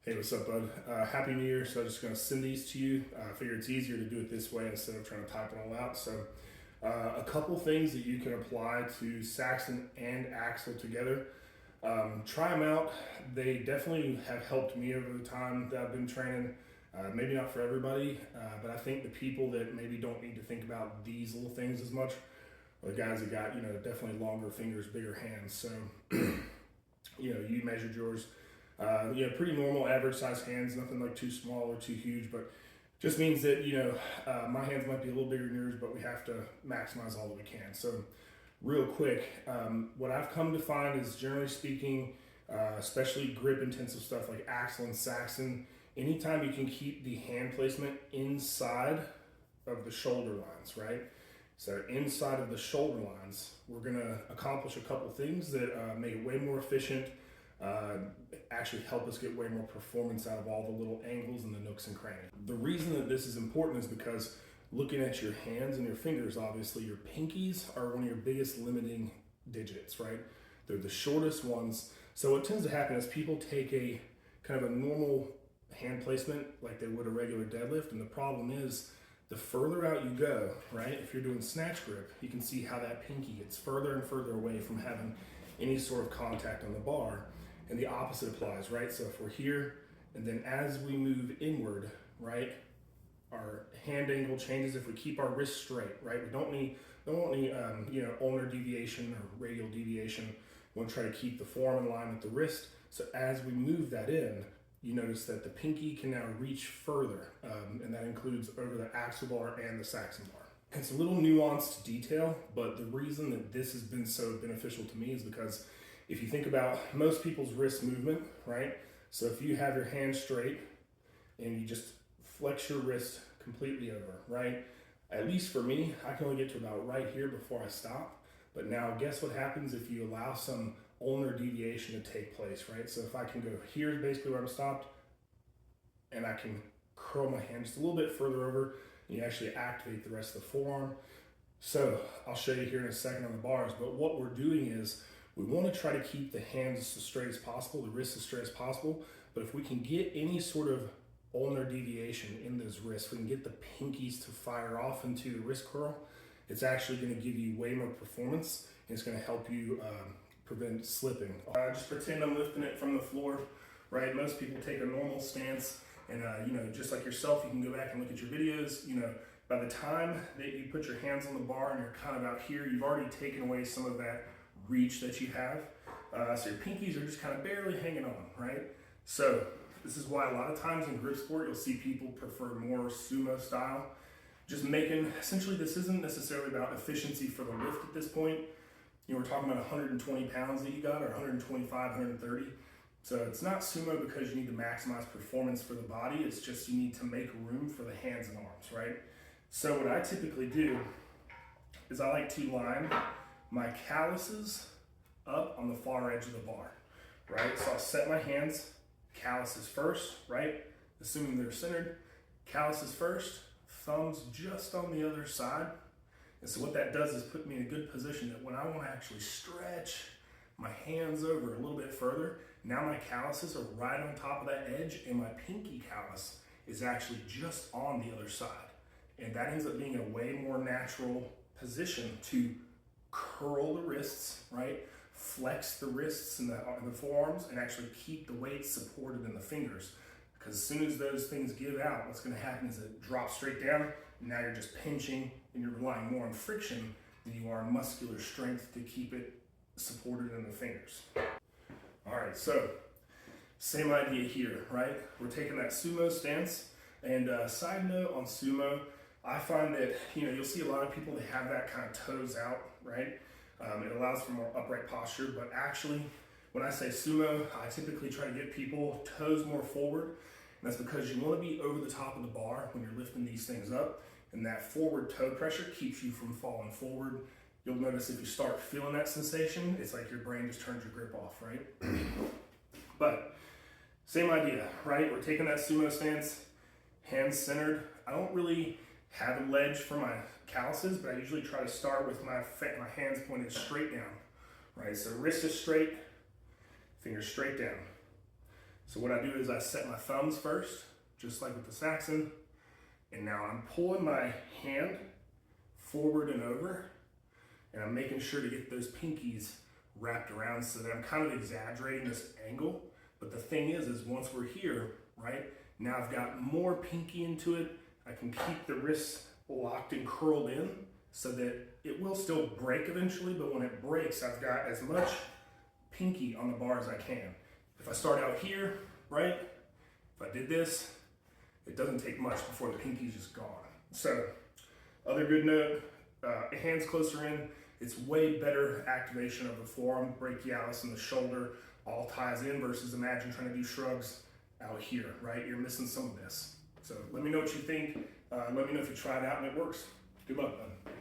Hey, what's up, bud? Happy New Year. So I'm just going to send these to you. I figure it's easier to do it this way instead of trying to type it all out. So a couple things that you can apply to Saxon and Axle together. Try them out. They definitely have helped me over the time that I've been training. Maybe not for everybody, but I think the people that maybe don't need to think about these little things as much are the guys that got, definitely longer fingers, bigger hands. So, you measured yours. Pretty normal, average size hands, nothing like too small or too huge, but just means that, my hands might be a little bigger than yours, but we have to maximize all that we can. So real quick, what I've come to find is generally speaking, especially grip intensive stuff like Axle and Saxon, anytime you can keep the hand placement inside of the shoulder lines, right? So inside of the shoulder lines, we're gonna accomplish a couple things that make it way more efficient, actually help us get way more performance out of all the little angles and the nooks and crannies. The reason that this is important is because looking at your hands and your fingers, obviously your pinkies are one of your biggest limiting digits, right? They're the shortest ones. So what tends to happen is people take a kind of a normal hand placement like they would a regular deadlift, and the problem is the further out you go, right? If you're doing snatch grip, you can see how that pinky gets further and further away from having any sort of contact on the bar. And the opposite applies, right? So if we're here, and then as we move inward, right, our hand angle changes if we keep our wrist straight, right? We don't want any ulnar deviation or radial deviation. We want to try to keep the forearm in line with the wrist. So as we move that in, you notice that the pinky can now reach further, and that includes over the axle bar and the Saxon bar. It's a little nuanced detail, but the reason that this has been so beneficial to me is because if you think about most people's wrist movement, right? So if you have your hand straight and you just flex your wrist completely over, right? At least for me, I can only get to about right here before I stop. But now guess what happens if you allow some ulnar deviation to take place, right? So if I can go here, basically where I'm stopped, and I can curl my hand just a little bit further over, and you actually activate the rest of the forearm. So I'll show you here in a second on the bars, but what we're doing is we want to try to keep the hands as straight as possible, the wrists as straight as possible, but if we can get any sort of ulnar deviation in those wrists, we can get the pinkies to fire off into the wrist curl, it's actually going to give you way more performance, and it's going to help you prevent slipping. Just pretend I'm lifting it from the floor, right? Most people take a normal stance, and just like yourself, you can go back and look at your videos. By the time that you put your hands on the bar and you're kind of out here, you've already taken away some of that reach that you have. So your pinkies are just kind of barely hanging on, right? So this is why a lot of times in grip sport, you'll see people prefer more sumo style. Just making, essentially this isn't necessarily about efficiency for the lift at this point. We're talking about 120 pounds that you got, or 125, 130. So it's not sumo because you need to maximize performance for the body. It's just you need to make room for the hands and arms, right? So what I typically do is I like to line my calluses up on the far edge of the bar, right? So I'll set my hands, calluses first, right? Assuming they're centered, calluses first, thumbs just on the other side. And so what that does is put me in a good position that when I want to actually stretch my hands over a little bit further, now my calluses are right on top of that edge, and my pinky callus is actually just on the other side. And that ends up being a way more natural position to curl the wrists, right? Flex the wrists and the forearms, and actually keep the weight supported in the fingers. Because as soon as those things give out, what's going to happen is it drops straight down, and now you're just pinching, and you're relying more on friction than you are on muscular strength to keep it supported in the fingers. All right, so same idea here, right? We're taking that sumo stance, and side note on sumo, I find that, you'll see a lot of people that have that kind of toes out, right? It allows for more upright posture, but actually, when I say sumo, I typically try to get people toes more forward, and that's because you want to be over the top of the bar when you're lifting these things up, and that forward toe pressure keeps you from falling forward. You'll notice if you start feeling that sensation, it's like your brain just turns your grip off, right? But same idea, right? We're taking that sumo stance, hands centered. I don't really have a ledge for my calluses, but I usually try to start with my hands pointed straight down, right? So wrist is straight, fingers straight down. So what I do is I set my thumbs first, just like with the Saxon, and now I'm pulling my hand forward and over, and I'm making sure to get those pinkies wrapped around so that I'm kind of exaggerating this angle. But the thing is once we're here, right, now I've got more pinky into it. I can keep the wrists locked and curled in so that it will still break eventually, but when it breaks, I've got as much pinky on the bar as I can. If I start out here, right, if I did this, it doesn't take much before the pinky's just gone. So, other good note, hands closer in, it's way better activation of the forearm, brachialis, and the shoulder all ties in versus imagine trying to do shrugs out here, right? You're missing some of this. So let me know what you think. Let me know if you try it out and it works. Good luck, man.